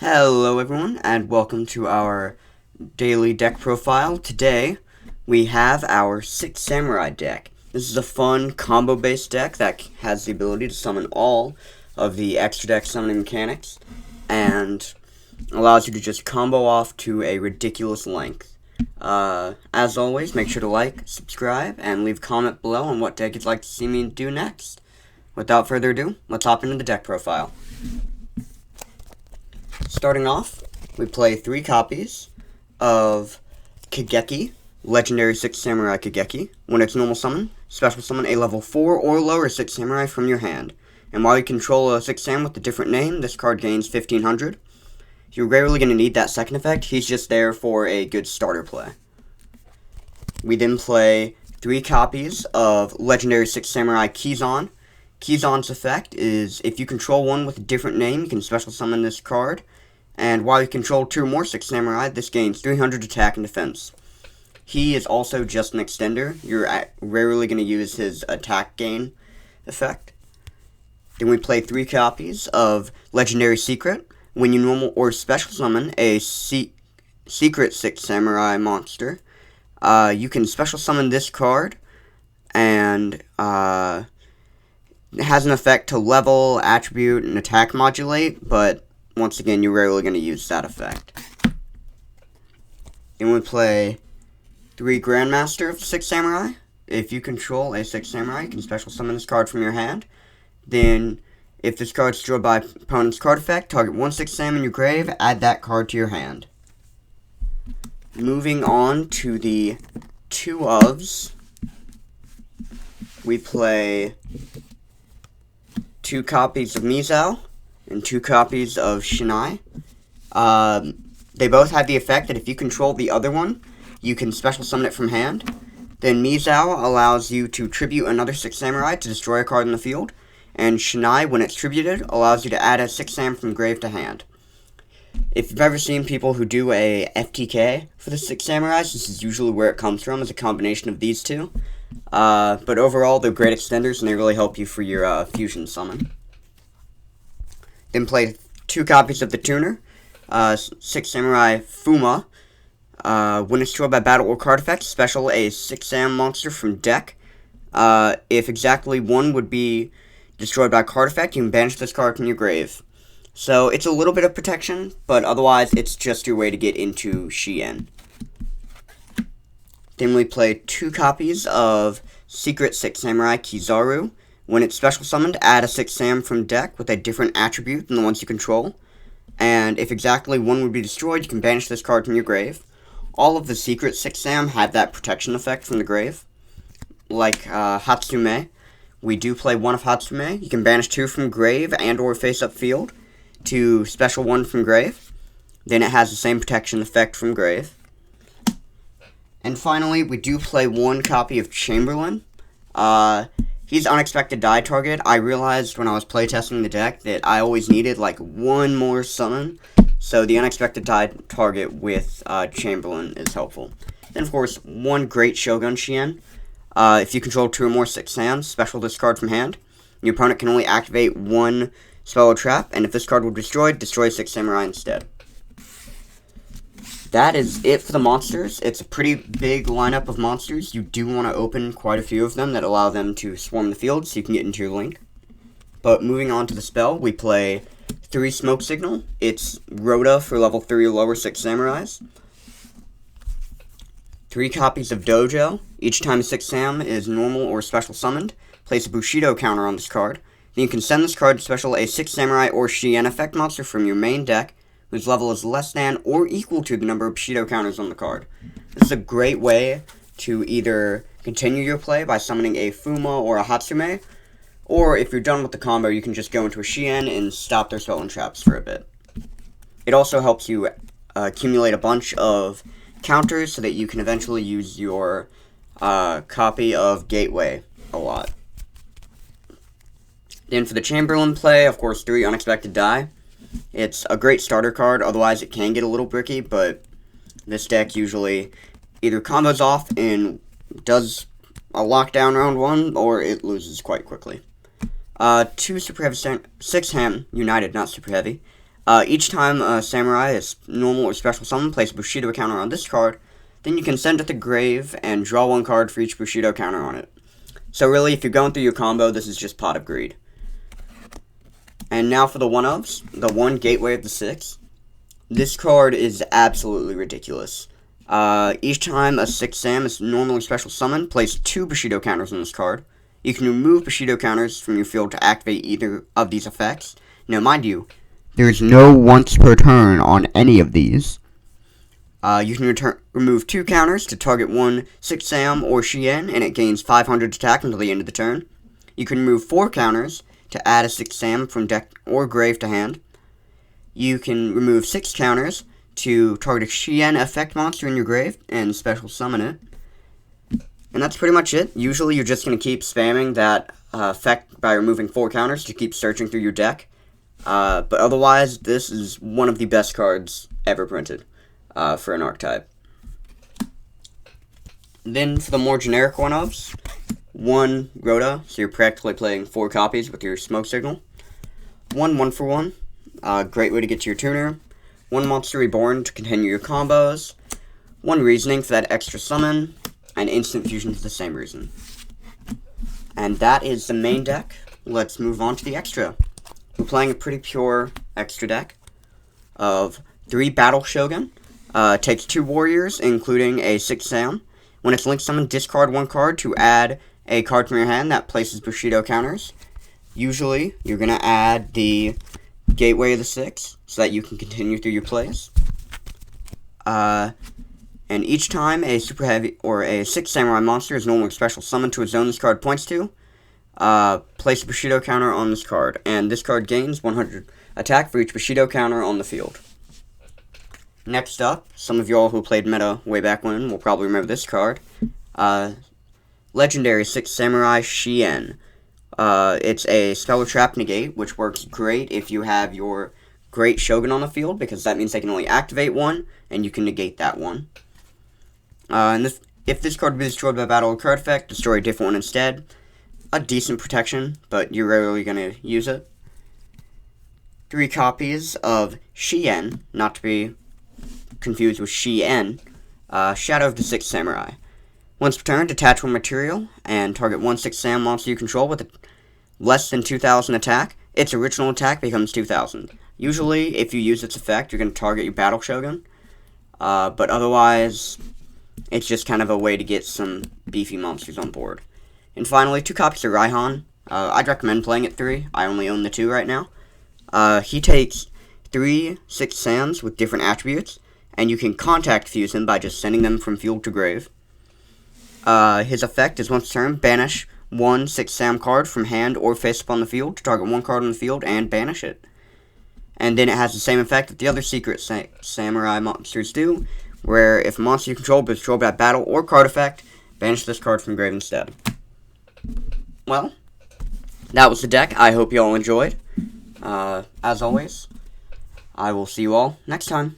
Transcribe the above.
Hello everyone, and welcome to our daily deck profile. Today, we have our 6 Samurai deck. This is a fun, combo-based deck that has the ability to summon all of the extra deck summoning mechanics, and allows you to just combo off to a ridiculous length. As always, make sure to like, subscribe, and leave a comment below on what deck you'd like to see me do next. Without further ado, let's hop into the deck profile. Starting off, we play 3 copies of Kageki, Legendary 6 Samurai Kageki. When it's normal summon, special summon a level 4 or lower 6 Samurai from your hand. And while you control a 6 Sam with a different name, this card gains 1500. You're rarely going to need that second effect, he's just there for a good starter play. We then play 3 copies of Legendary 6 Samurai Kizan. Kizan's effect is, if you control one with a different name, you can special summon this card. And while you control 2 or more 6 Samurai, this gains 300 attack and defense. He is also just an extender. You're rarely going to use his attack gain effect. Then we play 3 copies of Legendary Secret. When you normal or special summon a Secret 6 Samurai monster, you can special summon this card, and it has an effect to level, attribute, and attack modulate, but once again, you're rarely going to use that effect. Then we play 3 Grandmaster of 6 Samurai. If you control a 6 Samurai, you can special summon this card from your hand. Then, if this card is destroyed by opponent's card effect, target 1 6 Sam in your grave, add that card to your hand. Moving on to the 2 ofs, we play 2 copies of Mizao and 2 copies of Shinai. They both have the effect that if you control the other one, you can special summon it from hand. Then Mizao allows you to tribute another 6 Samurai to destroy a card in the field, and Shinai, when it's tributed, allows you to add a 6 Sam from grave to hand. If you've ever seen people who do a FTK for the 6 Samurais, this is usually where it comes from, as a combination of these 2. But overall, they're great extenders, and they really help you for your fusion summon. Then play 2 copies of the Tuner, 6 Samurai Fuma. When it's destroyed by battle or card effect, special a 6 Sam monster from deck. If exactly 1 would be destroyed by card effect, you can banish this card from your grave. So it's a little bit of protection, but otherwise it's just your way to get into Shien. Then we play 2 copies of Secret 6 Samurai Kizaru. When it's special summoned, add a 6 Sam from deck with a different attribute than the ones you control. And if exactly 1 would be destroyed, you can banish this card from your grave. All of the Secret 6 Sam have that protection effect from the grave. Like Hatsume, we do play 1 of Hatsume. You can banish 2 from grave and or face up field to special 1 from grave. Then it has the same protection effect from grave. And finally, we do play 1 copy of Chamberlain. He's unexpected die target. I realized when I was playtesting the deck that I always needed like 1 more summon, so the unexpected die target with Chamberlain is helpful. Then of course, 1 great Shogun Shien. If you control 2 or more 6 Sams, special this card from hand. Your opponent can only activate 1 spell or trap, and if this card were destroyed, destroy 6 Samurai instead. That is it for the monsters. It's a pretty big lineup of monsters. You do want to open quite a few of them that allow them to swarm the field so you can get into your link. But moving on to the spell, we play 3 Smoke Signal. It's Rhoda for level 3 or lower 6 Samurais. 3 copies of Dojo. Each time a 6 Sam is normal or special summoned, place a Bushido counter on this card. Then you can send this card to special a 6 Samurai or Shien effect monster from your main deck, whose level is less than or equal to the number of Bushido counters on the card. This is a great way to either continue your play by summoning a Fuma or a Hatsume, or if you're done with the combo, you can just go into a Shien and stop their spell and traps for a bit. It also helps you accumulate a bunch of counters so that you can eventually use your copy of Gateway a lot. Then for the Chamberlain play, of course, 3 unexpected die. It's a great starter card, otherwise it can get a little bricky, but this deck usually either combos off and does a lockdown round 1, or it loses quite quickly. 2 Super Heavy 6 Ham United, not Super Heavy. Each time a samurai is normal or special summon, place a Bushido counter on this card. Then you can send it to the grave and draw one card for each Bushido counter on it. So really, if you're going through your combo, this is just Pot of Greed. And now for the one-ofs, the 1 Gateway of the 6. This card is absolutely ridiculous. Each time a 6 Sam is normally special summoned, place 2 Bushido counters on this card. You can remove Bushido counters from your field to activate either of these effects. Now, mind you, there's no once per turn on any of these. You can remove 2 counters to target one 6 Sam or Shien, and it gains 500 attack until the end of the turn. You can remove 4 counters to add a 6 Sam from deck or grave to hand. You can remove 6 counters to target a Shien effect monster in your grave and special summon it. And that's pretty much it. Usually you're just going to keep spamming that effect by removing 4 counters to keep searching through your deck. But otherwise, this is one of the best cards ever printed. For an archetype. Then for the more generic one-ofs, 1 Rhoda, so you're practically playing 4 copies with your smoke signal. 1 1-for-1, great way to get to your tuner. 1 Monster Reborn to continue your combos. 1 Reasoning for that extra summon, and Instant Fusion for the same reason. And that is the main deck. Let's move on to the extra. We're playing a pretty pure extra deck of 3 Battle Shogun. Takes 2 warriors, including a 6 Sam. When it's link summoned, discard 1 card to add a card from your hand that places Bushido counters. Usually, you're going to add the Gateway of the 6, so that you can continue through your plays. And each time a Super Heavy or a 6 Samurai monster is normally special summoned to a zone this card points to, place a Bushido counter on this card. And this card gains 100 attack for each Bushido counter on the field. Next up, some of y'all who played meta way back when will probably remember this card. Legendary 6 Samurai Shien. It's a Spell or Trap Negate, which works great if you have your Great Shogun on the field, because that means they can only activate 1, and you can negate that 1. And if this card be destroyed by battle or card effect, destroy a different one instead. A decent protection, but you're rarely going to use it. 3 copies of Shien, not to be confused with Shien, Shadow of the 6 Samurai. Once per turn, detach 1 material and target 1 6 Sam monster you control with less than 2,000 attack. Its original attack becomes 2,000. Usually, if you use its effect, you're going to target your Battle Shogun, but otherwise, it's just kind of a way to get some beefy monsters on board. And finally, 2 copies of Raihan. I'd recommend playing at 3. I only own the 2 right now. He takes 3 6 Sams with different attributes, and you can contact fuse him by just sending them from field to grave. His effect is once per turn, banish 1 6 Sam card from hand or face up on the field to target 1 card on the field and banish it. And then it has the same effect that the other secret samurai monsters do, where if a monster you control is controlled by battle or card effect, banish this card from grave instead. Well, that was the deck. I hope you all enjoyed. As always, I will see you all next time.